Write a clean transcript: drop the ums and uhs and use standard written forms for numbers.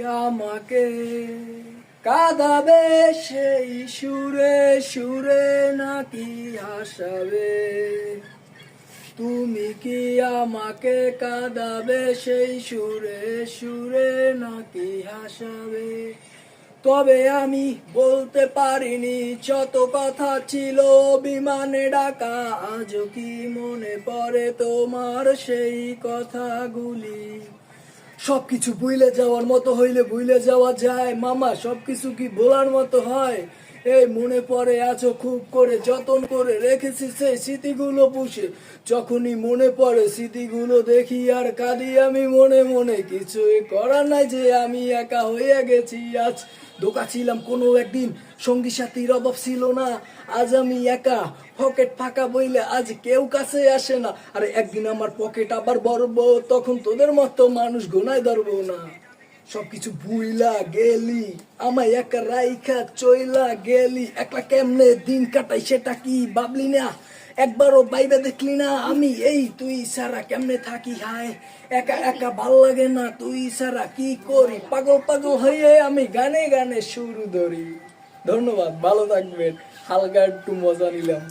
আমাকে কাঁদাবে সেই সুরে সুরে নাকি হাসাবে? তুমি কি আমাকে কাঁদাবে সেই সুরে সুরে নাকি হাসাবে? তবে আমি বলতে পারিনি যত কথা ছিল বিমানে ডাকা, আজও কি মনে পড়ে তোমার সেই কথাগুলি? সবকিছু ভুলে যাওয়ার মতো হইলে ভুলে যাওয়া যায় মামা, সবকিছু কি বলার মতো হয়? এই মনে পড়ে আছো খুব করে, যতন করে রেখেছি সেই স্মৃতিগুলো পুষে। যখনই মনে পড়ে স্মৃতিগুলো দেখি আর কাঁদি আমি মনে মনে। কিছুই করার নাই যে আমি একা হয়ে গেছি আজ। ধোকা ছিলাম কোনো একদিন, সঙ্গী সাথীর অভাব ছিল না। আজ আমি একা, পকেট ফাঁকা বইলে আজ কেউ কাছে আসে না। আর একদিন আমার পকেট আবার ভরবো, তখন তোদের মতো মানুষ গোনায় ধরবো না। সবকিছু ভুইলা গেলি, আমায় একা রাইখা চইলা গেলি। একলা কেমনে দিন কাটাই সেটা কি ভাবলি না? একবারও বাইরে দেখলি না আমি এই তুই সারা কেমনে থাকি? হায় একা একা ভাল লাগে না, তুই সারা কি করি? পাগল পাগল হয়ে আমি গানে গানে সুর ধরি। ধন্যবাদ, ভালো থাকবেন। হালকা একটু মজা নিলাম।